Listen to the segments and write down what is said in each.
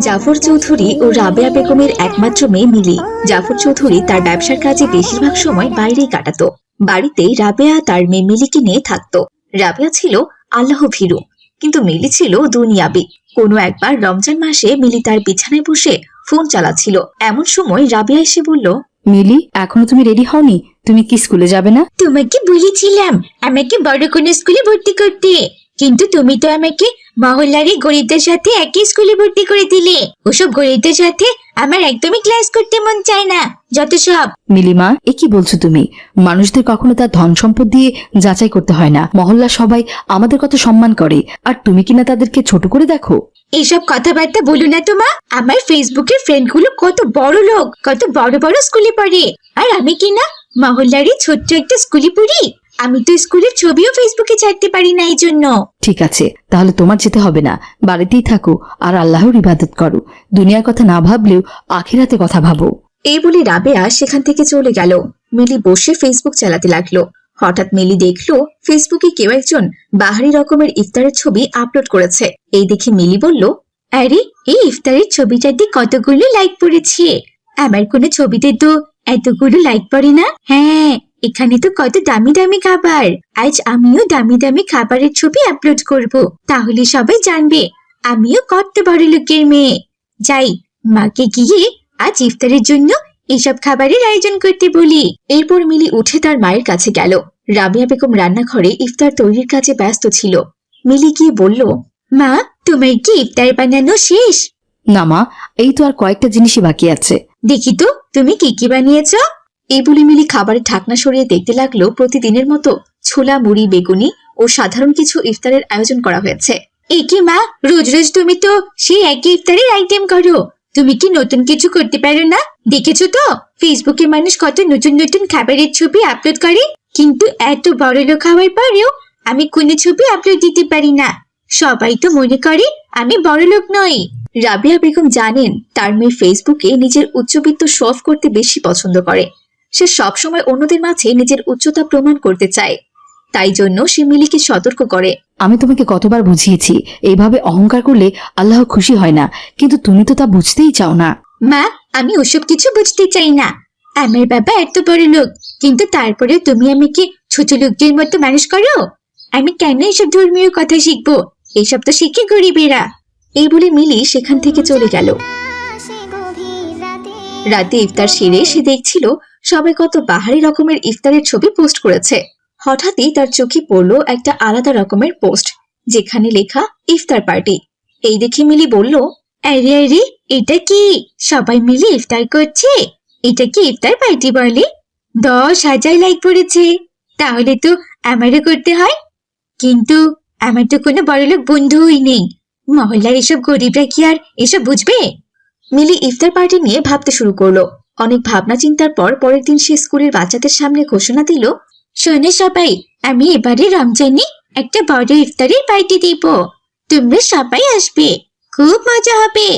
জাফর চৌধুরী ও রাবেয়া বেগমের একমাত্র মেয়ে মিলি। জাফর চৌধুরী তার ব্যবসার কাজে বেশিরভাগ সময় বাইরেই কাটাতো। বাড়িতেই রাবেয়া তার মেয়ে মিলিকে নিয়ে থাকতো। রাবেয়া ছিল আল্লাহ ভীরু, কিন্তু মিলি ছিল দুনিয়াবি। কোনো একবার রমজান মাসে মিলি তার বিছানায় বসে ফোন চালাচ্ছিল। এমন সময় রাবেয়া এসে বলল, মিলি, এখনো তুমি রেডি হওনি? তুমি কি স্কুলে যাবে না? তোমাকে বলেছিলাম আমাকে বড় কোনো স্কুলে ভর্তি করতে, কিন্তু তুমি তো আমাকে মহল্লার গরিবদের সাথে একই স্কুলে ভর্তি করে দিলে। ওসব গরিবদের সাথে আমার একদমই ক্লাস করতে মন চায় না, যত সব। মিলিমা, এ কি বলছো তুমি? মানুষদের কখনো তার ধন সম্পদ দিয়ে যাচাই করতে হয় না। মহল্লা সবাই আমাদের কত সম্মান করে, আর তুমি কিনা তাদেরকে ছোট করে দেখো। এইসব কথাবার্তা বলো না তোমা। আমার ফেসবুকের ফ্রেন্ড গুলো কত বড় লোক, কত বড় বড় স্কুলে পড়ে, আর আমি কিনা মহল্লারই ছোট্ট একটা স্কুলে পড়ি। আমি তো স্কুলের ছবিও ফেসবুকে ছাড়তে পারি না এই জন্য। ঠিক আছে, তাহলে তোমার যেতে হবে না, বাড়িতেই থাকো আর আল্লাহর ইবাদত করো। দুনিয়ার কথা না ভাবলেও আখিরাতে কথা ভাবো। এই বলে রাবেয়া সেখান থেকে চলে গেল। মিলি বসে ফেসবুক চালাতে লাগলো। হঠাৎ মিলি দেখলো ফেসবুকে কেউ একজন বাহারি রকমের ইফতারের ছবি আপলোড করেছে। এই দেখে মিলি বলল, আরে, এই ইফতারের ছবিটাতে কতগুলো লাইক পড়েছে। আমার কোনো ছবিতে তো এতগুলো লাইক পড়ে না। হ্যাঁ, এখানে তো কত দামি দামি খাবার। আজ আমিও দামি দামি খাবারের ছবি আপলোড করব, তাহলে সবাই জানবে আমিও কত বড় লোকের মেয়ে। যাই, মাকে গিয়ে আজ ইফতারের জন্য এসব খাবারের আয়োজন করতে বলি। এরপর মিলি উঠে তার মায়ের কাছে গেল। রাবেয়া বেগম রান্নাঘরে ইফতার তৈরির কাজে ব্যস্ত ছিল। মিলি গিয়ে বলল, মা, তোমার কি ইফতার বানানো শেষ? না মা, এই তো আর কয়েকটা জিনিসই বাকি আছে। দেখি তো তুমি কি কি বানিয়েছো। এই বলে মিলি খাবারের ঢাকনা সরিয়ে দেখতে লাগলো প্রতিদিনের মতো ছোলা, মুড়ি, বেগুনি ও সাধারণ কিছু ইফতারের আয়োজন করা হয়েছে। এ কি মা, রোজ রোজ তুমি তো সেই একই ইফতারের আইটেম করো। তুমি কি নতুন কিছু করতে পারো না? দেখেছো তো ফেসবুকে মানুষ কত নতুন নতুন খাবারের ছবি আপলোড করে, কিন্তু এত বড় লোক হওয়ার পরেও আমি কোনো ছবি আপলোড দিতে পারি না। সবাই তো মনে করে আমি বড় লোক নই। রাবেয়া বেগম জানেন তার মেয়ে ফেসবুকে নিজের উচ্চবিত্ত শো অফ করতে বেশি পছন্দ করে। সে সবসময় অন্যদের মাঝে নিজের উচ্চতা প্রমাণ করতে চায়। তাই জন্য সে মিলিকে সতর্ক করে। আমি তোমাকে কতবার বুঝিয়েছি, এইভাবে অহংকার করলে আল্লাহ খুশি হয় না, কিন্তু তুমি তো তা বুঝতেই চাও না। মা, আমি ওসব কিছু বুঝতে চাই না। আমার বাবা এত বড় লোক, কিন্তু তারপরেও তুমি আমাকে ছোট লোকদের মতো মানুষ করো। আমি কেন এসব ধর্মীয় কথা শিখবো? এসব তো শিখে গরিবেরা। এই বলে মিলি সেখান থেকে চলে গেল। রাতে ইফতার সেরে সে দেখছিল সবাই কত বাহারি রকমের ইফতারের ছবি পোস্ট করেছে। হঠাৎই তার চোখে পড়লো একটা আলাদা রকমের পোস্ট, যেখানে লেখা ইফতার পার্টি। এই দেখে মিলি বলল, আরে আরে, এটা কি সবাই মিলে ইফতার করছে? এটা কি ইফতার পার্টি বলে? 10,000 লাইক পড়েছে। তাহলে তো আমারও করতে হয়, কিন্তু আমার তো কোনো বড়লোক বন্ধুই নেই। মহল্লার এসব গরিবরা কি আর এসব বুঝবে? মিলি ইফতার পার্টি নিয়ে ভাবতে শুরু করলো। অনেক ভাবনা চিন্তার পর পরের দিন সে স্কুলের বাচ্চাদের সামনে ঘোষণা দিল, শোনো সবাই, আমি এবারে রমজানে একটা বড় ইফতারের পার্টি দিব। তোমরা সবাই আসবে, খুব মজা হবে।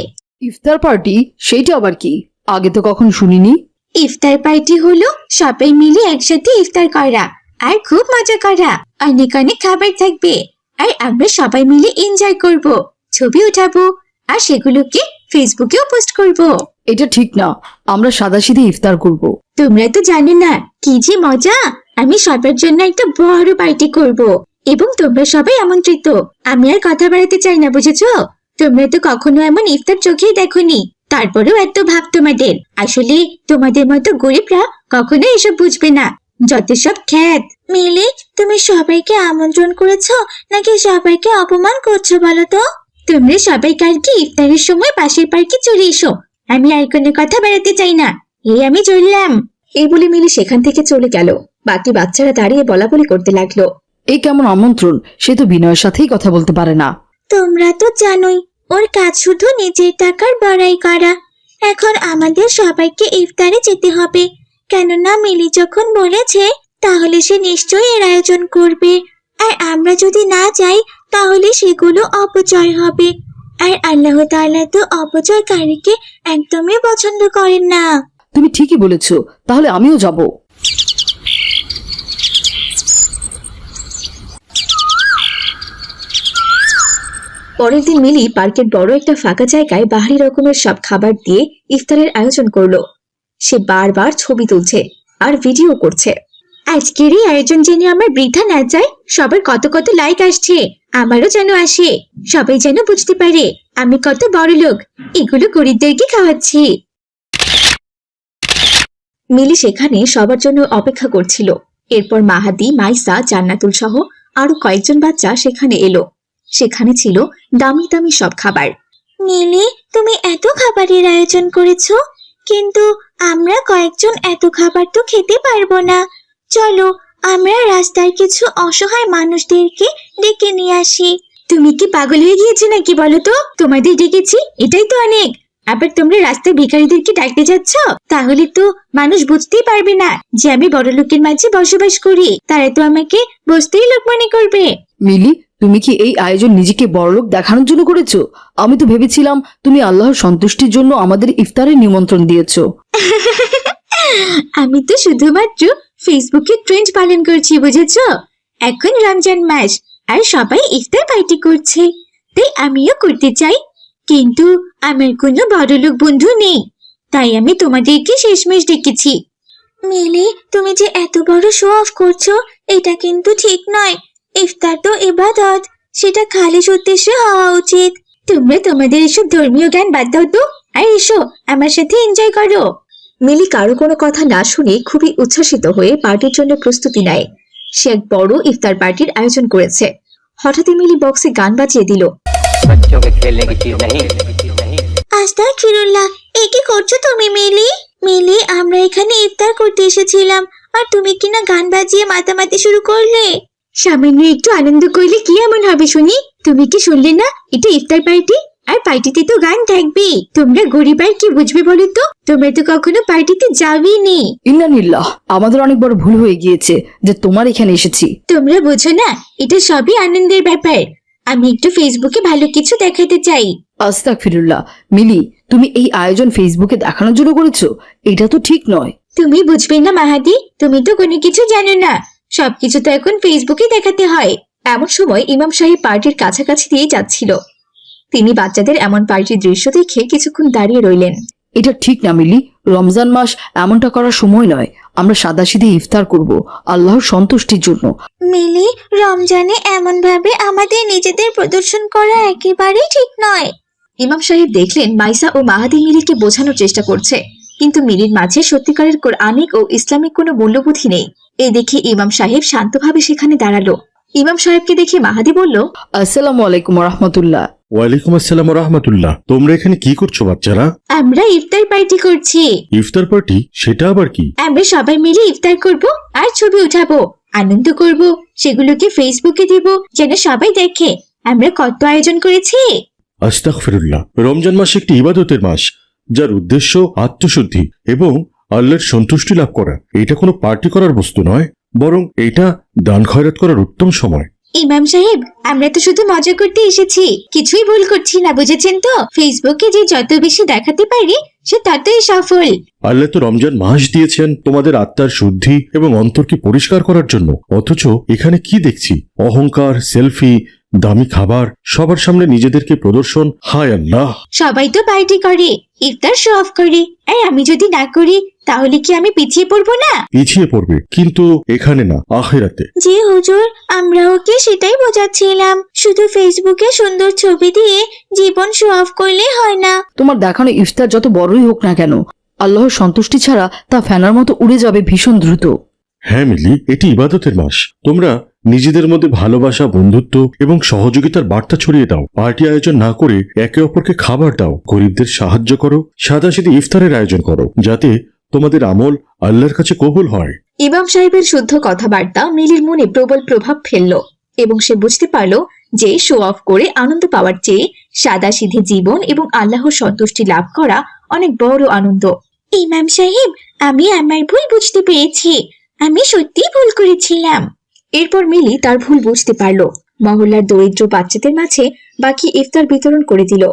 ইফতার পার্টি? সেইটা আবার কি? আগে তো কখন শুনিনি। ইফতার পার্টি হলো সবাই মিলে একসাথে ইফতার করা আর খুব মজা করা। অনেক অনেক খাবার থাকবে, আর আমরা সবাই মিলে এনজয় করব, ছবি উঠাবো, আর সেগুলোকে ফেসবুকেও পোস্ট করব। এটা ঠিক না, আমরা সাদাসিধে ইফতার করব। তোমরা তো জানো না কি যে মজা। আমি সবার জন্য একটা বড় পার্টি করব, এবং তোমরা সবাই আমন্ত্রিত। আমি আর কথা বাড়াতে চাই না, বুঝেছো? তোমরা তো কখনো এমন ইফতার চোখেই দেখোনি, তারপরেও এত ভাব তোমাদের। আসলে তোমাদের মতো গরিবরা কখনো এসব বুঝবে না, যত সব খ্যাত। মিলি, তুমি সবাইকে আমন্ত্রণ করেছো নাকি সবাইকে অপমান করছো বলো তো? তোমরা সবাই কালকে ইফতারের সময় পাশের পার্কে চলে এসো। আমি আর কোনো কথা বাড়াতে চাই না, এই আমি চললাম। এই বলে মিলি সেখান থেকে চলে গেল। বাকি বাচ্চারা দাঁড়িয়ে বলাবলি করতে লাগলো, এই কেমন আমন্ত্রণ? সে তো বিনয়ের সাথেই কথা বলতে পারে না। তোমরা তো জানোই ওর কাজ শুধু নিজের টাকার বড়াই করা। এখন আমাদের সবাইকে ইফতারে যেতে হবে, কেননা মিলি যখন বলেছে তাহলে সে নিশ্চয়ই এর আয়োজন করবে। আর আমরা যদি না যাই তাহলে সেগুলো অপচয় হবে, আর আল্লাহ তাআলা তো অপচয়কারীকে একদমই পছন্দ করেন না। তুমি ঠিকই বলেছো, তাহলে আমিও যাব। পরের দিন মিলি পার্কের বড় একটা ফাঁকা জায়গায় বাহারি রকমের সব খাবার দিয়ে ইফতারের আয়োজন করলো। সে বারবার ছবি তুলছে আর ভিডিও করছে। আজকের এই আয়োজন যেন আমার বৃথা না যায়, সবার কত কত লাইক আসছে, আমারও যেন আসে, সবাই যেন বুঝতে পারে আমি কত বড় লোক, এগুলো গরিবদেরকে খাওয়াচ্ছি। মিলি সেখানে সবার জন্য অপেক্ষা করছিল। এরপর মাহাদি, মাইসা, জান্নাতুল সহ আরো কয়েকজন বাচ্চা সেখানে এলো। সেখানে ছিল দামি দামি সব খাবার। মিলি, তুমি এত খাবারের আয়োজন করেছো, কিন্তু আমরা কয়েকজন এত খাবার তো খেতে পারবো না। চলো আমরা রাস্তার কিছু অসহায় মানুষদেরকে ডেকে নিয়ে আসি। তুমি কি পাগল হয়ে গিয়েছো নাকি বলো তো? তোমাদের ডেকেছি, এটাই তো অনেক। আবার তোমরা রাস্তায় ভিখারিদেরকে ডাকতে যাচ্ছ? তাহলে তো মানুষ বুঝতেই পারবে না যে আমি বড় লোকের মাঝে বসবাস করি। তারা তো আমাকে বসতেই লোক মনে করবে। মিলি, তুমি কি এই আয়োজন নিজেকে বড়লোক দেখানোর জন্য করেছো? আমি তো ভেবেছিলাম তুমি আল্লাহর সন্তুষ্টির জন্য আমাদের ইফতারের নিমন্ত্রণ দিয়েছো। আমি তো শুধুমাত্র ফেসবুকে ট্রেন্ড পালন করছি, বুঝেছো? এখন রমজান মাস আর সবাই ইফতার পার্টি করছে, তাই আমিও করতে চাই। কিন্তু আমার কোনো বড়লোক বন্ধু নেই, তাই আমি তোমাদেরকে শেষমেশ ডেকেছি। মিলি, তুমি যে এত বড় শো অফ করছো, এটা কিন্তু ঠিক নয়। ইফতার তো ইবাদত, সেটা খালিস উদ্দেশ্যে হওয়া উচিত। তোমরা তোমাদের এসব ধর্মীয় জ্ঞান বাদ দাও তো, আর এসো আমার সাথে এনজয় করো। মিলি কারো কোনো কথা না শুনে খুবই উচ্ছ্বাসিত হয়ে পার্টির জন্য প্রস্তুতি নেয়। সে এক বড় ইফতার পার্টির আয়োজন করেছে। হঠাৎই মিলি বক্সে গান বাজিয়ে দিল। আস্তাগফিরুল্লাহ, এ কি করছো তুমি মিলি? মিলি, আমরা এখানে ইফতার করতে এসেছিলাম, আর তুমি কিনা গান বাজিয়ে মাতামাতি শুরু করলে। সামান্য একটু আনন্দ করলে কি এমন হবে শুনি? তুমি কি শুনলে না? এটা ইফতার পার্টি, আর পার্টিতে তো গান থাকবে। তোমরা গরিব আর কি বুঝবে বলো তো? তোমরা তো কখনো পার্টিতে যাবেই নি। ইন্নালিল্লাহ, আমাদের অনেক বড় ভুল হয়ে গিয়েছে যে তোমার এখানে এসেছি। তোমরা বোঝো না, এটা সবই আনন্দের ব্যাপার। আমি একটু ফেসবুকে ভালো কিছু দেখাতে চাই। আস্তাগফিরুল্লাহ, মিলি, তুমি এই আয়োজন ফেসবুকে দেখানোর জন্য করেছো? এটা তো ঠিক নয়। তুমি বুঝবে না মাহাদি, তুমি তো কোনো কিছু জানো না। সবকিছু তো এখন ফেসবুকে দেখাতে হয়। এমন সময় ইমাম সাহেব পার্টির কাছাকাছি দিয়ে যাচ্ছিল। তিনি বাচ্চাদের এমন পার্টির দৃশ্য দেখে কিছুক্ষণ দাঁড়িয়ে রইলেন। এটা ঠিক না মিলি, রমজান মাস এমনটা করার সময় নয়। আমরা সাদাসিধে ইফতার করব আল্লাহর সন্তুষ্টির জন্য। মিলি, রমজানে এমন ভাবে আমাদের নিজেদের প্রদর্শন করা একেবারেই ঠিক নয়। ইমাম সাহেব দেখলেন মাইসা ও মাহাদি মিলিকে বোঝানোর চেষ্টা করছে, কিন্তু মিলির মাঝে সত্যিকারের কোরআনিক ও ইসলামিক কোনো মূল্যবোধই নেই। এই দেখে ইমাম সাহেব শান্তভাবে সেখানে দাঁড়ালো। ইমাম সাহেবকে দেখে মাহাদি বলল, আসসালামু আলাইকুম রহমতুল্লাহ। ওয়ালাইকুম আসসালাম রাহমাতুল্লাহ। তোমরা এখানে কি করছো বাচ্চারা? আমরা ইফতার পার্টি করছি। ইফতার পার্টি? সেটা আবার কি? আমরা সবাই মিলে ইফতার করব আর ছবি উঠাবো, আনন্দ করব, সেগুলোকে ফেসবুকে দিব যেন সবাই দেখে আমরা কত আয়োজন করেছি। আস্তাগফিরুল্লাহ। রমজান মাস একটি ইবাদতের মাস, যার উদ্দেশ্য আত্মশুদ্ধি এবং আল্লাহর সন্তুষ্টি লাভ করা। এটা কোনো পার্টি করার বস্তু নয়, বরং এটা দান খয়রাত করার উত্তম সময়। ইমাম সাহেব, আমরা তো শুধু মজা করতে এসেছি, কিছুই ভুল করছি না, বুঝেছেন তো? ফেসবুকে যে যত বেশি দেখাতে পারি সে ততই সফল। আল্লাহ তো রমজান মাস দিয়েছেন তোমাদের আত্মার শুদ্ধি এবং অন্তরকে পরিষ্কার করার জন্য, অথচ এখানে কি দেখছি? অহংকার, সেলফি, দামি খাবার, সবার সামনে নিজেদেরকে প্রদর্শন। হায় আল্লাহ! সবাই তো পার্টি করে, ইফতার শো অফ করে, আর আমি যদি না করি তাহলে কি আমি পিছিয়ে পড়বো না? পিছিয়ে পড়বে, কিন্তু এখানে না, আখিরাতে। জি হুজুর, আমরা ওকে সেটাই বোঝাচ্ছিলাম। শুধু ফেসবুকে সুন্দর ছবি দিয়ে জীবন শো অফ করলে হয় না। তোমার দেখানো ইফতার যত বড়ই হোক না কেন, আল্লাহর সন্তুষ্টি ছাড়া তা ফেনার মতো উড়ে যাবে ভীষণ দ্রুত। হ্যাঁ মিলি, এটি ইবাদতের মাস। তোমরা নিজেদের মধ্যে ভালোবাসা, বন্ধুত্ব এবং সহযোগিতার বার্তা ছড়িয়ে দাও। পার্টি আয়োজন না করে একে অপরকে খাবার দাও, গরিবদের সাহায্য করো, সাদাসিধে ইফতারের আয়োজন করো, যাতে তোমাদের আমল আল্লাহর কাছে কবুল হয়। ইমাম সাহেবের শুদ্ধ কথাবার্তা মিলির মনে প্রবল প্রভাব ফেলল এবং সে বুঝতে পারল যে শো অফ করে আনন্দ পাওয়ার চেয়ে সাদাসিধে জীবন এবং আল্লাহর সন্তুষ্টি লাভ করা অনেক বড় আনন্দ। ইমাম সাহেব, আমি আমার ভুল বুঝতে পেরেছি, আমি সত্যিই ভুল করেছিলাম। এরপর মিলি তার ভুল বুঝতে পারল। মহল্লার দরিদ্র বাচ্চাদের মাঝে বাকি ইফতার বিতরণ করে দিল।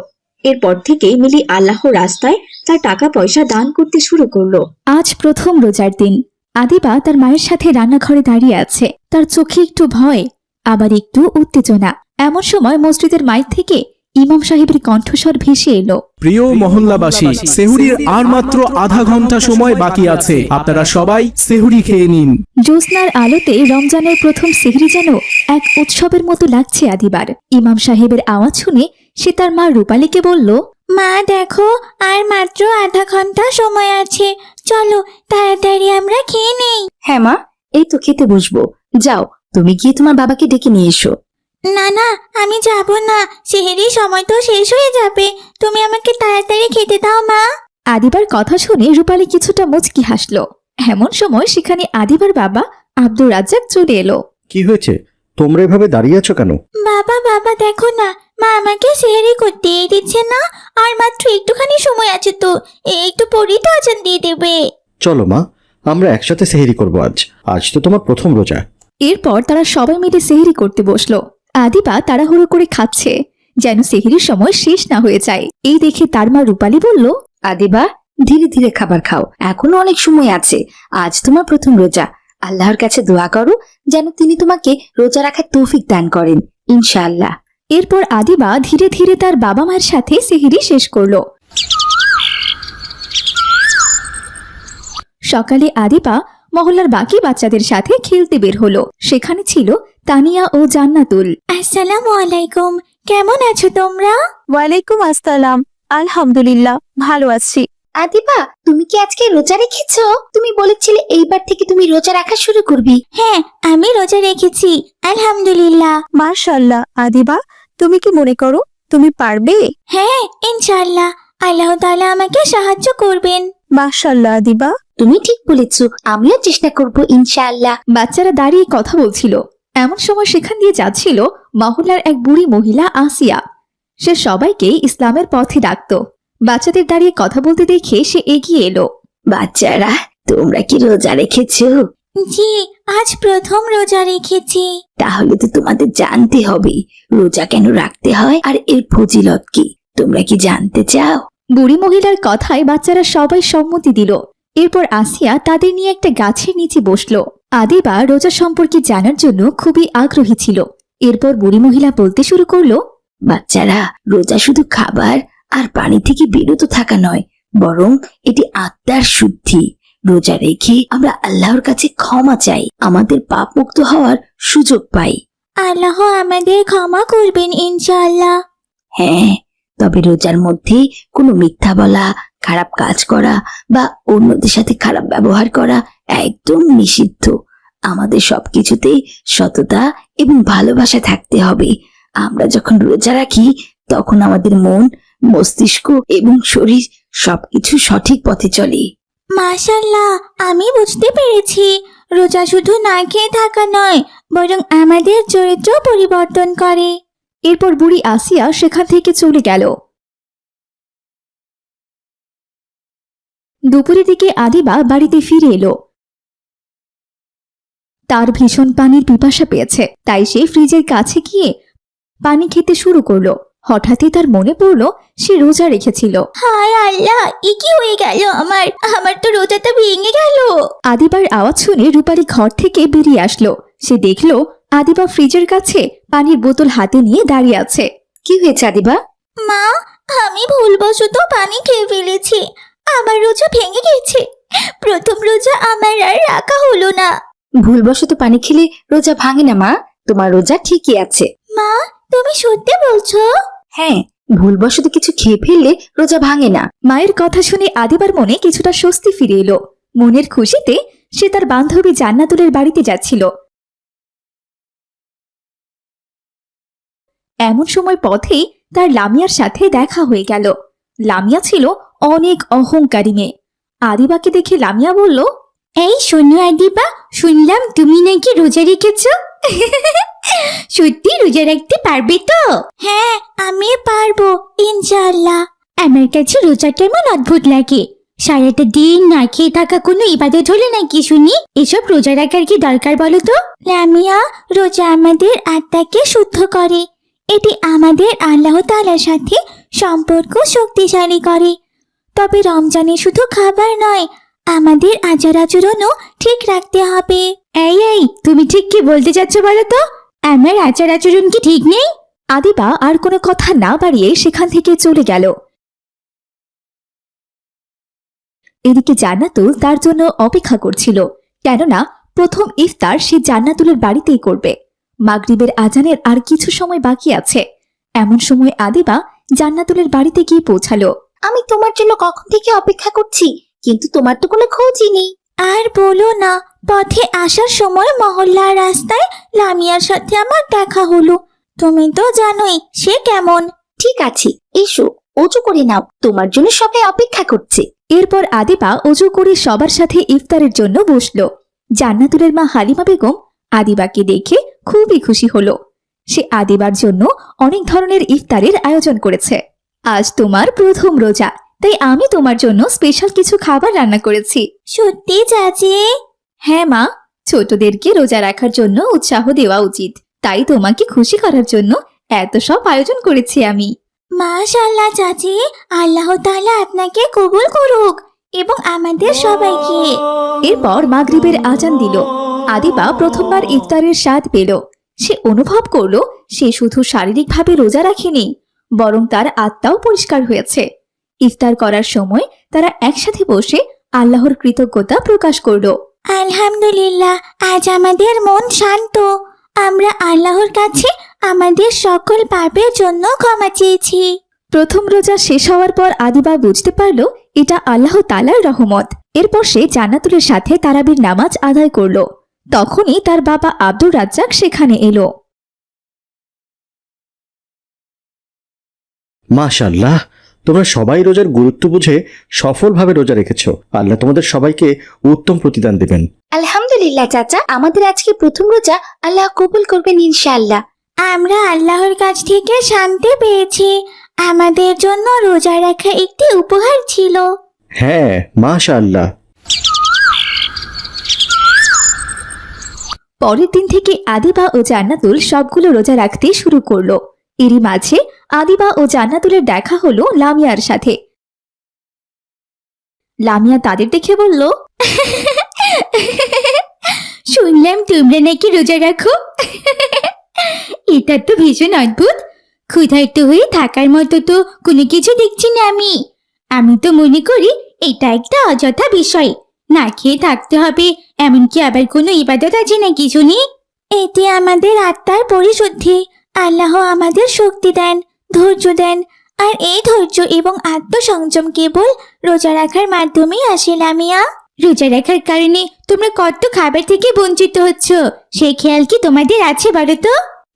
এরপর থেকে মিলি আল্লাহর রাস্তায় তার টাকা পয়সা দান করতে শুরু করলো। আজ প্রথম রোজার দিন। আদিবা তার মায়ের সাথে রান্নাঘরে দাঁড়িয়ে আছে। তার চোখে একটু ভয়, আবার একটু উত্তেজনা। এমন সময় মসজিদের মাইক থেকে ইমাম সাহেবের কণ্ঠস্বর ভেসে এলো। প্রিয় মহল্লাবাসী, সেহুরির আর মাত্র আধা ঘন্টা সময় বাকি আছে। আপনারা সবাই সেহুরি খেয়ে নিন। জ্যোৎস্নার আলোতে রমজানের প্রথম সেহরি যেন এক উৎসবের মতো লাগছে আদিবার। ইমাম সাহেবের আওয়াজ শুনে সে তার মা রূপালীকে বলল, মা দেখো, আর মাত্র আধা ঘন্টা সময় আছে, চলো তাড়াতাড়ি আমরা খেয়ে নেই। হ্যাঁ মা, এই তো খেতে বসবো। যাও, তুমি গিয়ে তোমার বাবাকে ডেকে নিয়ে এসো। না না, আমি যাব না, সেহেরির সময় তো শেষ হয়ে যাবে। তুমি আমাকে তাড়াতাড়ি খেতে দাও মা। আদিবার কথা শুনে রূপালী কিছুটা মুচকি হাসল। এমন সময় সেখানে আদিবার বাবা আব্দুর রাজ্জাক চলে এলো। কি হয়েছে? তোমরা এভাবে দাঁড়িয়ে আছো কেন? বাবা বাবা দেখো না, মা আমাকে সেহেরি করতেই দিচ্ছে না। আর মাত্র একটুখানি সময় আছে তো, একটু পরেই তো আজান দিয়ে দেবে। চলো মা, আমরা একসাথে সেহরি করবো। আজ তো তোমার প্রথম রোজা। এরপর তারা সবাই মিলে সেহরি করতে বসলো। আদিবা তাড়াহুড়ো করে খাচ্ছে, যেন সেহরির সময় শেষ না হয়ে যায়। এই দেখে তার মা রূপালী বলল, আদিবা, ধীরে ধীরে খাবার খাও, এখনো অনেক সময় আছে। আজ তোমার প্রথম রোজা। আল্লাহর কাছে দোয়া করো যেন তিনি তোমাকে রোজা রাখার তৌফিক দান করেন, ইনশাআল্লাহ। এরপর আদিবা ধীরে ধীরে তার বাবা মায়ের সাথে সেহরি শেষ করলো। সকালে আদিবা মহল্লার বাকি বাচ্চাদের সাথে খেলতে বের হলো। সেখানে ছিল তানিয়া ও জান্নাতুল। আসসালামু আলাইকুম, কেমন আছো তোমরা? ওয়ালাইকুম আসসালাম, আলহামদুলিল্লাহ ভালো আছি। আদিবা, তুমি কি আজকে রোজা রেখেছো? তুমি বলেছিলে এইবার থেকে তুমি রোজা রাখা শুরু করবি। হ্যাঁ, আমি রোজা রেখেছি, আলহামদুলিল্লাহ। মাশাআল্লাহ আদিবা, তুমি কি মনে করো তুমি পারবে? হ্যাঁ, ইনশাআল্লাহ আল্লাহ তাআলা আমাকে সাহায্য করবেন। মাশাআল্লাহ আদিবা। তুমি ঠিক বলেছো, আমিও চেষ্টা করব ইনশাআল্লাহ। বাচ্চারা দাঁড়িয়ে কথা বলছিল। এমন সময় সেখান দিয়ে যাচ্ছিল মহল্লার এক বুড়ি মহিলা আসিয়া। সে সবাইকে ইসলামের পথে ডাকত। বাচ্চাদের দাঁড়িয়ে কথা বলতে দেখে সে এগিয়ে এলো। বাচ্চারা, তোমরা কি রোজা রেখেছো? জি, আজ প্রথম রোজা রেখেছি। তাহলে তো তোমাদের জানতে হবে রোজা কেন রাখতে হয় আর এর ফজিলত কি। তোমরা কি জানতে চাও? বুড়ি মহিলার কথায় বাচ্চারা সবাই সম্মতি দিল। এরপর আসিয়া তাদের নিয়ে একটা গাছের নিচে বসলো। আদিবা রোজা সম্পর্কে জানার জন্য খুবই আগ্রহী ছিল। এরপর বুড়ি মহিলা বলতে শুরু করলো, বাচ্চারা, রোজা শুধু খাবার আর পানি থেকে বিরত থাকা নয়, বরং এটি আত্মার শুদ্ধি। রোজা রেখে আমরা আল্লাহর কাছে ক্ষমা চাই, আমাদের পাপ মুক্ত হওয়ার সুযোগ পাই। আল্লাহ আমাদের ক্ষমা করবেন ইনশাআল্লাহ। হ্যাঁ, তবে রোজার মধ্যে কোনো মিথ্যা বলা, খারাপ কাজ করা বা অন্যদের সাথে খারাপ ব্যবহার করা একদম নিষিদ্ধ। আমাদের সবকিছুতেই সততা এবং ভালোবাসা থাকতে হবে। আমরা যখন রোজা রাখি তখন আমাদের মন, মস্তিষ্ক এবং শরীর সবকিছু সঠিক পথে চলে। মাশাআল্লাহ, আমি বুঝতে পেরেছি রোজা শুধু না খেয়ে থাকা নয়, বরং আমাদের চরিত্র পরিবর্তন করে। এরপর বুড়ি আসিয়া সেখান থেকে চলে গেল। দুপুরের দিকে আদিবা বাড়িতে ফিরে এলো। তার ভীষণ পানির পিপাসা পেয়েছে, তাই সে ফ্রিজের কাছে গিয়ে পানি খেতে শুরু করলো। হঠাৎই তার মনে পড়লো সে রোজা রেখেছিল। হায় আল্লাহ, এ কি হয়ে গেল আমার তো রোজাটা ভেঙে গেল। আদিবার আওয়াজ শুনে রূপালী ঘর থেকে বেরিয়ে আসলো। সে দেখলো আদিবা ফ্রিজের কাছে পানির বোতল হাতে নিয়ে দাঁড়িয়ে আছে। কি হয়েছে আদিবা? মা, আমি ভুলবশত পানি খেয়ে ফেলেছি, আমার রোজা ভেঙে গেছে। প্রথম রোজা আমার আর রাখা হলো না। ভুলবশত পানি খেলে রোজা ভাঙে না মা, তোমার রোজা ঠিকই আছে। মা, তুমি সত্যি বলছো? হ্যাঁ, ভুলবশত কিছু খেয়ে ফেললে রোজা ভাঙে না। মায়ের কথা শুনে আদিবার মনে কিছুটা স্বস্তি ফিরে এলো। মনের খুশিতে সে তার বান্ধবী জান্নাতুলের বাড়িতে যাচ্ছিল। এমন সময় পথেই তার লামিয়ার সাথে দেখা হয়ে গেল। লামিয়া ছিল অনেক অহংকারী মেয়ে। আদিবাকে দেখে লামিয়া বলল, এই শোনো আদিবা, শুনলাম তুমি নাকি রোজা রেখেছো। সত্যি রোজা রাখতে পারবে তো? হ্যাঁ, আমি পারবো ইনশাআল্লাহ। আমার কাছে রোজা কেমন অদ্ভুত লাগে। সারাটা দিন না খেয়ে থাকা কোনো ইবাদত হলো নাকি শুনি? এসব রোজা রাখার কি দরকার বলো তো? লামিয়া, রোজা আমাদের আত্মাকে শুদ্ধ করে। এটি আমাদের আল্লাহ তাআলার সাথে সম্পর্ক শক্তিশালী করে। তবে রমজানে শুধু খাবার নয়, আমাদের আচার আচরণও ঠিক রাখতে হবে। এই তুমি ঠিক কি বলতে চাচ্ছ বলো তো? আমার আচার আচরণ কি ঠিক নেই? আদিবা আর কোনো কথা না বাড়িয়ে সেখান থেকে চলে গেল। এদিকে জান্নাতুল তার জন্য অপেক্ষা করছিল, কেননা প্রথম ইফতার সে জান্নাতুলের বাড়িতেই করবে। মাগরিবের আজানের আর কিছু সময় বাকি আছে। এমন সময় আদিবা জান্নাতুলের বাড়িতে গিয়ে পৌঁছালো। আমি তোমার জন্য কখন থেকে অপেক্ষা করছি, কিন্তু তোমার তো কোনো খোঁজই নেই। আর বলো না, পথে আসার সময় মহল্লার রাস্তায় লামিয়ার সাথে আমার দেখা হলো। তুমি তো জানোই সে কেমন। ঠিক আছে, এসো, অজু করে নাও, তোমার জন্য সবাই অপেক্ষা করছে। এরপর আদিবা অজু করে সবার সাথে ইফতারের জন্য বসল। জান্নাতুলের মা হালিমা বেগম আদিবাকে দেখে খুবই খুশি হলো। সে আদিবার জন্য অনেক ধরনের ইফতারের আয়োজন করেছে। আজ তোমার প্রথম রোজা, তাই আমি তোমার জন্য স্পেশাল কিছু খাবার রান্না করেছি। সত্যি চাচি? হ্যাঁ মা, ছোটদেরকে রোজা রাখার জন্য উৎসাহ দেওয়া উচিত, তাই তোমাকে খুশি করার জন্য এত সব আয়োজন করেছি আমি। মাশাআল্লাহ চাচি, আল্লাহ তাআলা আপনাকে কবুল করুক এবং আমাদের সবাইকে। এরপর মাগরিবের আজান দিল। আদিবা প্রথমবার ইফতারের স্বাদ পেল। সে অনুভব করলো সে শুধু শারীরিকভাবে রোজা রাখেনি, বরং তার আত্মাও পরিষ্কার হয়েছে। ইফতার করার সময় তারা একসাথে বসে আল্লাহর কৃতজ্ঞতা প্রকাশ করলো। আলহামদুলিল্লাহ, আজ আমাদের মন শান্ত। আমরা আল্লাহর কাছে আমাদের সকল পাপের জন্য ক্ষমা চেয়েছি। প্রথম রোজা শেষ হওয়ার পর আদিবা বুঝতে পারল এটা আল্লাহ তাআলার রহমত। এরপর সে জান্নাতুলের সাথে তারাবির নামাজ আদায় করলো। তখনই তার বাবা আব্দুর রাজ্জাক সেখানে এলো। মাশাআল্লাহ, তোমরা সবাই রোজার গুরুত্ব বুঝে সফলভাবে রোজা রেখেছো। আল্লাহ তোমাদের সবাইকে উত্তম প্রতিদান দেবেন। আলহামদুলিল্লাহ চাচা, আমাদের আজকে প্রথম রোজা, আল্লাহ কবুল করবেন ইনশাআল্লাহ। আমরা আল্লাহর কাছ থেকে শান্তি পেয়েছি। আমাদের জন্য রোজা রাখা একটি উপহার ছিল। হ্যাঁ, মাশাআল্লাহ। পরের দিন থেকে আদিবা ও জান্নাতুল সবগুলো রোজা রাখতে শুরু করলো। এরই মাঝে আদিবা ও জান্নাতুলের দেখা হলো লামিয়ার সাথে। লামিয়া তাদের দেখে বলল, শুনলাম তোমরা নাকি রোজা রাখো। এটা তো ভীষণ অদ্ভুত। ক্ষুধার্ত হয়ে থাকার মতো তো কোনো কিছু দেখছি না আমি। আমি তো মনে করি এটা একটা অযথা বিষয়। না খেয়ে থাকতে হবে এমনকি আবার কোনো ইবাদত আছে নাকি শুনি? এতে আমাদের আত্মার পরিশুদ্ধি। আল্লাহ আমাদের শক্তি দেন, ধৈর্য দেন। আর এই ধৈর্য এবং আত্মসংযম কেবল রোজা রাখার মাধ্যমেই আসে লামিয়া। রোজা রাখার কারণে তোমরা কত খাবার থেকে বঞ্চিত হচ্ছ, সেই খেয়াল কি তোমাদের আছে বলো তো?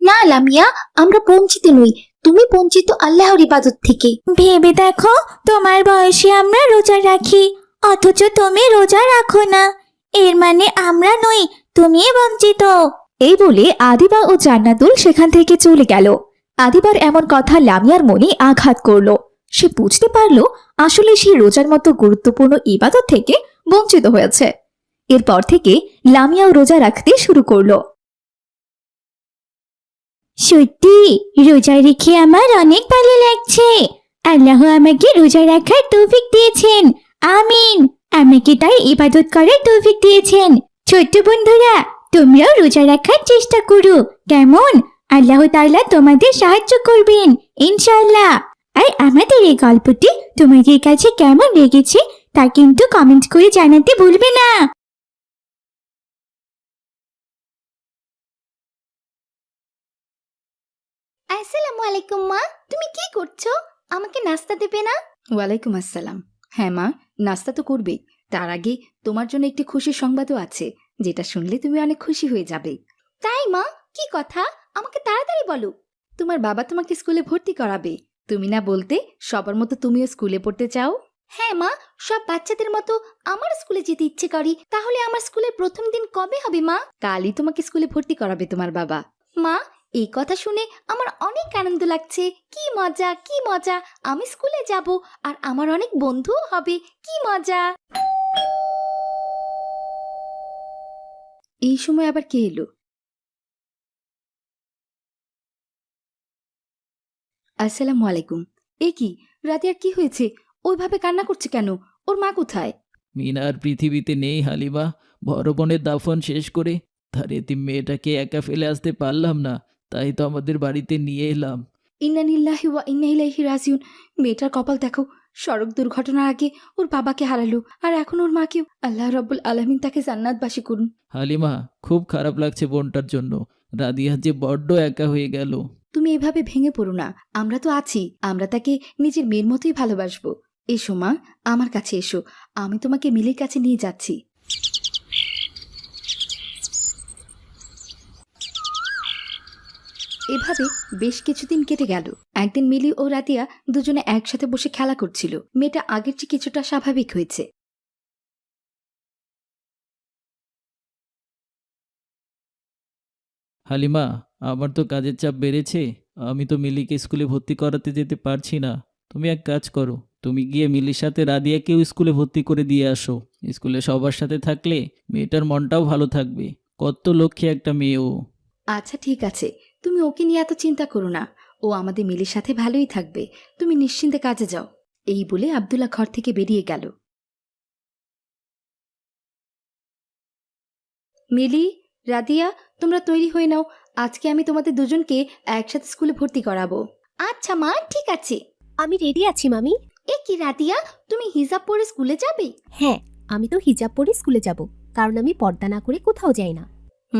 না লামিয়া, আমরা বঞ্চিত নই, তুমি বঞ্চিত আল্লাহর ইবাদত থেকে। ভেবে দেখো, তোমার বয়সে আমরা রোজা রাখি, অথচ তুমি রোজা রাখো না। এর মানে আমরা নই, তুমি বঞ্চিত। এই বলে আদিবা ও জান্নাতুল সেখান থেকে চলে গেল। আদিবার এমন কথা লামিয়ার মনে আঘাত করলো। সে বুঝতে পারলো আসলে সে রোজার মতো গুরুত্বপূর্ণ ইবাদত থেকে বঞ্চিত হয়েছে। এরপর থেকে লামিয়াও রোজা রাখতে শুরু করলো। সত্যি রোজা রেখে আমার অনেক ভালো লাগছে। আল্লাহ আমাকে রোজা রাখার তৌফিক দিয়েছেন, আমিন। আমাকে তার ইবাদত করার তৌফিক দিয়েছেন। ছোট্ট বন্ধুরা, তোমরাও রোজা রাখার চেষ্টা করো, কেমন? আল্লাহ তাআলা তোমাদের সাহায্য করবেন ইনশাআল্লাহ। আর আমাদের এই গল্পটি তোমাদের কাছে কেমন লেগেছে তা কিন্তু কমেন্ট করে জানাতে ভুলবে না। আসসালামু আলাইকুম মা, তুমি কি করছো? আমাকে নাস্তা দেবে না? ওয়ালাইকুম আসসালাম। হ্যাঁ মা, নাস্তা তো করবেই। তার আগে তোমার জন্য একটি খুশির সংবাদও আছে, যেটা শুনলে তুমি অনেক খুশি হয়ে যাবে। তাই মা, কি কথা? আমাকে তাড়াতাড়ি বলো। তোমার বাবা তোমাকে স্কুলে ভর্তি করাবে। তুমি না বলতে সবার মতো তুমিও স্কুলে পড়তে চাও? হ্যাঁ মা, সব বাচ্চাদের মতো আমার স্কুলে যেতে ইচ্ছে করি। তাহলে আমার স্কুলের প্রথম দিন কবে হবে মা? কালই তোমাকে স্কুলে ভর্তি করাবে তোমার বাবা। মা, এই কথা শুনে আমার অনেক আনন্দ লাগছে। কি মজা, কি মজা! আমি স্কুলে যাব আর আমার অনেক বন্ধুও হবে। কি মজা! এই সময় আবার কে এলো? আসসালামু আলাইকুম। এ কি, রাতে আর কি হয়েছে? ওইভাবে কান্না করছে কেন? ওর মা কোথায়? মিনার পৃথিবীতে নেই হালিমা। বড় বোনের দাফন শেষ করে তার এতিম মেয়েটাকে একা ফেলে আসতে পারলাম না, তাই তো আমাদের বাড়িতে নিয়ে এলাম। ইন্না লিল্লাহি ওয়া ইন্না ইলাইহি রাজিউন। মেয়েটার কপাল দেখো, সড়ক দুর্ঘটনার আগে ওর বাবাকে হারালো, আর এখন ওর মাকেও। আল্লাহ রাব্বুল আলামিন তাকে জান্নাতবাসী করুন। হালিমা, খুব খারাপ লাগছে বোনটার জন্য। রাদিয়া যে বড্ড একা হয়ে গেল। তুমি এভাবে ভেঙে পড়ো না, আমরা তো আছি, আমরা তাকে নিজের মেয়ের মতোই ভালোবাসবো। এসো মা, আমার কাছে এসো, আমি তোমাকে মিলির কাছে নিয়ে যাচ্ছি। এভাবে বেশ কিছুদিন কেটে গেল। একদিন মিলি ও রাতিয়া দুজনে একসাথে বসে খেলা করছিল। মেয়েটা আগের চেয়ে কিছুটা স্বাভাবিক হয়েছে। হালিমা, আমার তো কাজের চাপ বেড়েছে। আমি তো মিলিকে স্কুলে ভর্তি করাতে যেতে পারছি না। তুমি এক কাজ করো, তুমি গিয়ে মিলির সাথে রাদিয়াকেও স্কুলে ভর্তি করে দিয়ে আসো। স্কুলে সবার সাথে থাকলে মেয়েটার মনটাও ভালো থাকবে। কত লক্ষ্মী একটা মেয়ে ও। আচ্ছা ঠিক আছে, তুমি ওকে নিয়ে এত চিন্তা করো না, ও আমাদের মিলির সাথে ভালোই থাকবে। তুমি নিশ্চিন্তে কাজে যাও। এই বলে আব্দুল্লাহ ঘর থেকে বেরিয়ে গেল। মিলি, রাদিয়া, তোমরা তৈরি হয়ে নাও, আজকে আমি তোমাদের দুজনকে একসাথে স্কুলে ভর্তি করাবো। আচ্ছা মা, ঠিক আছে। আমি রেডি আছি মামি। এ কি রাদিয়া, তুমি হিজাব পরে স্কুলে যাবে? হ্যাঁ, আমি তো হিজাব পরে স্কুলে যাব, কারণ আমি পর্দা না করে কোথাও যাই না।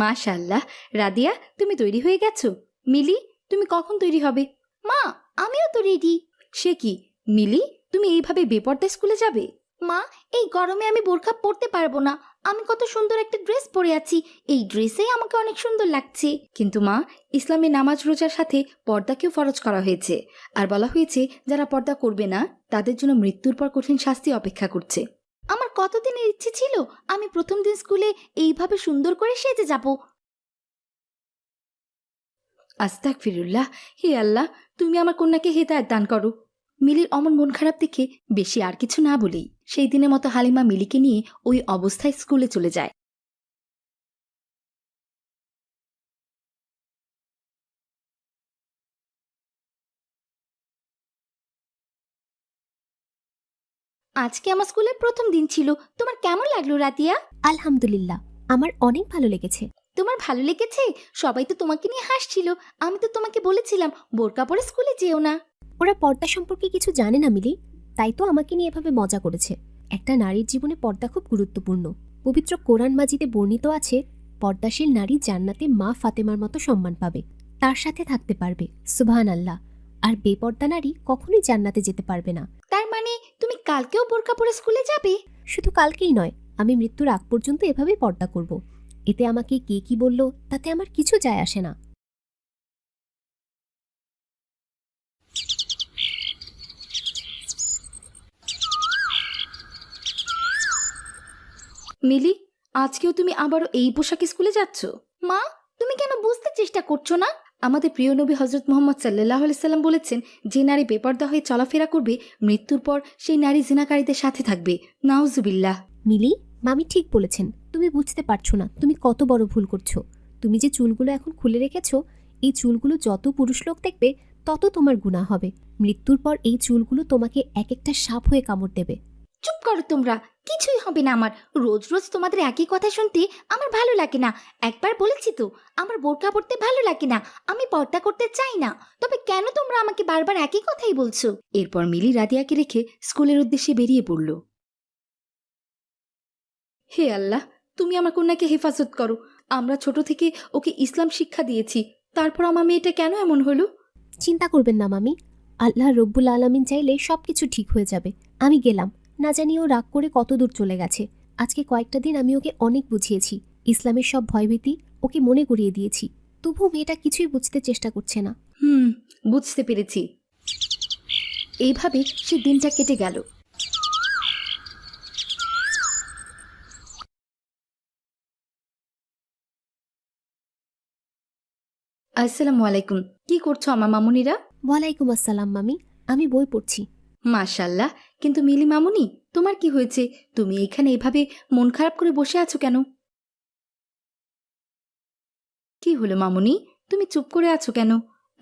মাশাআল্লাহ, রাদিয়া তুমি তৈরি হয়ে গেছো। মিলি, তুমি কখন তৈরি হবে? মা, আমিও তো রেডি। সে কি মিলি, তুমি এইভাবে বেপর্দায় স্কুলে যাবে? মা, এই গরমে আমি বোরখা পরতে পারবো না। আমি কত সুন্দর একটা ড্রেস পরে আছি, এই ড্রেসেই আমাকে অনেক সুন্দর লাগছে। কিন্তু মা, ইসলামে নামাজ রোজার সাথে পর্দাকেও ফরজ করা হয়েছে, আর বলা হয়েছে যারা পর্দা করবে না তাদের জন্য মৃত্যুর পর কঠিন শাস্তি অপেক্ষা করছে। আমার কতদিনের ইচ্ছে ছিল আমি প্রথম দিন স্কুলে এইভাবে সুন্দর করে সেজে যাব। আস্তাগফিরুল্লাহ, হে আল্লাহ, তুমি আমার কন্যাকে হেদায়েত দান করো। মিলির অমন মন খারাপ দেখে বেশি আর কিছু না বলেই সেই দিনের মতো হালিমা মিলিকে নিয়ে ওই অবস্থায় স্কুলে চলে যায়। আজকে আমার স্কুলের প্রথম দিন ছিল, তোমার কেমন লাগলো রাতিয়া? আলহামদুলিল্লাহ, আমার অনেক ভালো লেগেছে। তোমার ভালো লেগেছে? সবাই তো তোমাকে নিয়ে হাসছিল। আমি তো তোমাকে বলেছিলাম বোরকা পরে স্কুলে যেও না। ওরা পর্দা সম্পর্কে কিছু জানে না মিলি, তাই তো আমাকে নিয়ে এভাবে মজা করেছে। একটা নারীর জীবনে পর্দা খুব গুরুত্বপূর্ণ। পবিত্র কোরআন মাজিদে বর্ণিত আছে, পর্দাশীল নারী জান্নাতে মা ফাতেমার মতো সম্মান পাবে, তার সাথে থাকতে পারবে। সুবহানাল্লাহ। আর বেপর্দা নারী কখনোই জান্নাতে যেতে পারবে না। তার মানে তুমি কালকেও বোরকা পরে স্কুলে যাবে? শুধু কালকেই নয়, আমি মৃত্যুর আগ পর্যন্ত এভাবেই পর্দা করব। এতে আমাকে কে কি বলল তাতে আমার কিছু যায় আসে না। মিলি, আজকেও তুমি আবারও এই পোশাকে স্কুলে যাচ্ছ? মা, তুমি কেন বুঝতে চেষ্টা করছো না? আমাদের প্রিয় নবী হজরত মুহাম্মদ সাল্লাল্লাহু আলাইহি সাল্লাম বলেছেন, যে নারী বেপর্দা হয়ে চলাফেরা করবে মৃত্যুর পর সেই নারী জিনাকারীদের সাথে থাকবে। নাউজুবিল্লাহ। মিলি, মামি ঠিক বলেছেন। তুমি বুঝতে পারছো না তুমি কত বড় ভুল করছো। তুমি যে চুলগুলো এখন খুলে রেখেছো, এই চুলগুলো যত পুরুষ লোক দেখবে তত তোমার গুনাহ হবে। মৃত্যুর পর এই চুলগুলো তোমাকে এক একটা সাপ হয়ে কামড় দেবে। চুপ করো তোমরা, কিছুই হবে না আমার। রোজ রোজ তোমাদের একই কথা শুনতে আমার ভালো লাগে না। একবার বলেছি তো, আমার বোরকা পরতে ভালো লাগে না, আমি পর্দা করতে চাই না। তবে কেন তোমরা আমাকে বারবার একই কথাই বলছো? এরপর মিলি রাদিয়াকে রেখে স্কুলের উদ্দেশ্যে বেরিয়ে পড়ল। হে আল্লাহ, তুমি আমার কন্যাকে হেফাজত করো। আমরা ছোট থেকে ওকে ইসলাম শিক্ষা দিয়েছি, তারপর আমার মেয়েটা কেন এমন হলো? চিন্তা করবেন না মামি, আল্লাহ রব্বুল আলামিন চাইলে সবকিছু ঠিক হয়ে যাবে। আমি গেলাম, না জানি ও রাগ করে কত দূর চলে গেছে। আজকে কয়েকটা দিন আমি ওকে অনেক বুঝিয়েছি, ইসলামের সব ভয়ভীতি ওকে মনে করিয়ে দিয়েছি, তবুও মেয়েটা কিছুই বুঝতে চেষ্টা করছে না। বুঝতে পেরেছি। এইভাবে সে দিনটা কেটে গেল। আসসালামু আলাইকুম। কি করছো আমার মামুনিরা? ওয়ালাইকুম আসসালাম মামি, আমি বই পড়ছি। মাশাআল্লাহ, কিন্তু মিলি মামুনি, তোমার কি হয়েছে? তুমি এখানে এভাবে মন খারাপ করে বসে আছো কেন? কি হলো মামুনি, তুমি চুপ করে আছো কেন?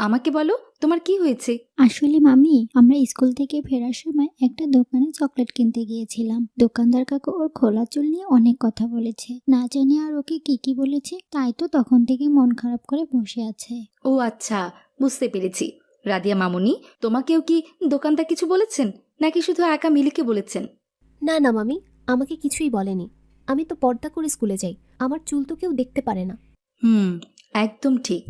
আমাকে বলো তোমার কি হয়েছে? আসলে মামি, আমরা স্কুল থেকে ফেরার সময় একটা দোকানে চকলেট কিনতে গিয়েছিলাম। দোকানদার কাকু ওর খোলা চুল নিয়ে অনেক কথা বলেছে, না জানি আর ওকে কি কি বলেছে, তাই তো তখন থেকে মন খারাপ করে বসে আছে। ও আচ্ছা, বুঝতে পেরেছি। রাদিয়া মামুনি, তোমাকেও কি দোকানদার কিছু বলেছেন, নাকি শুধু একা মিলিকে বলেছেন? না না মামি, আমাকে কিছুই বলেনি। আমি তো পর্দা করে স্কুলে যাই, আমার চুল তো কেউ দেখতে পারে না। একদম ঠিক।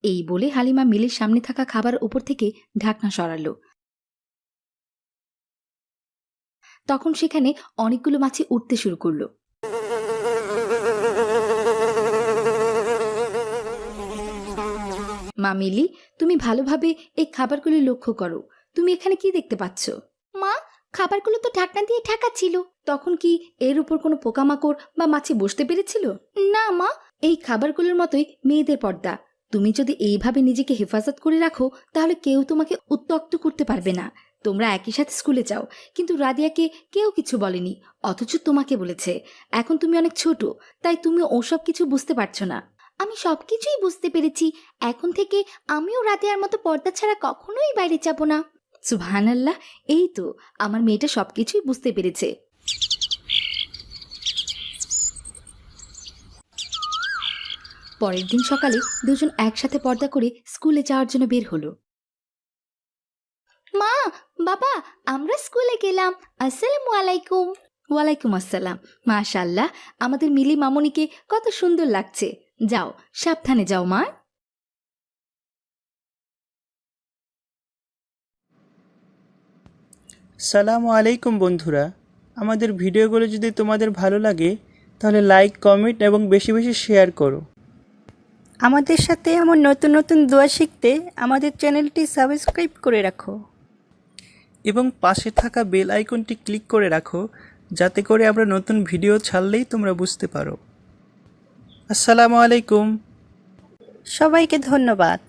এই বলে হালিমা মিলির সামনে থাকা খাবার উপর থেকে ঢাকনা সরালো। তখন সেখানে অনেকগুলো মাছি উঠতে শুরু করলো। মা মিলি, তুমি ভালোভাবে এই খাবারগুলো লক্ষ্য করো। তুমি এখানে কি দেখতে পাচ্ছ? মা, খাবারগুলো তো ঢাকনা দিয়ে ঢাকা ছিল। তখন কি এর উপর কোনো পোকামাকড় বা মাছি বসতে পেরেছিল? না মা, এই খাবারগুলোর মতোই মেয়েদের পর্দা। তুমি যদি এইভাবে নিজেকে হেফাজত করে রাখো, তাহলে কেউ তোমাকে উত্ত্যক্ত করতে পারবে না। তোমরা একই সাথে স্কুলে যাও, কিন্তু রাদিয়াকে কেউ কিছু বলেনি, অথচ তোমাকে বলেছে। এখন তুমি অনেক ছোট, তাই তুমি ওসব কিছু বুঝতে পারছো না। আমি সবকিছুই বুঝতে পেরেছি। এখন থেকে আমিও রাদিয়ার মতো পর্দা ছাড়া কখনোই বাইরে যাব না। সুবহানাল্লাহ, এই তো আমার মেয়েটা সবকিছুই বুঝতে পেরেছে। পরের দিন সকালে দুজন একসাথে পর্দা করে স্কুলে যাওয়ার জন্য বের হলো। মা, বাবা, আমরা স্কুলে গেলাম। আসসালামু আলাইকুম। ওয়ালাইকুম আসসালাম। মাশাআল্লাহ, আমাদের মিলি মামনিকে কত সুন্দর লাগছে। যাও, সাবধানে যাও মা। সালামু আলাইকুম বন্ধুরা, আমাদের ভিডিওগুলো যদি তোমাদের ভালো লাগে তাহলে লাইক, কমেন্ট এবং বেশি বেশি শেয়ার করো। আমাদের সাথে এমন নতুন নতুন দোয়া শিখতে আমাদের চ্যানেলটি সাবস্ক্রাইব করে রাখো এবং পাশে থাকা বেল আইকনটি ক্লিক করে রাখো, যাতে করে আমরা নতুন ভিডিও ছাড়লেই তোমরা বুঝতে পারো। আসসালামু আলাইকুম, সবাইকে ধন্যবাদ।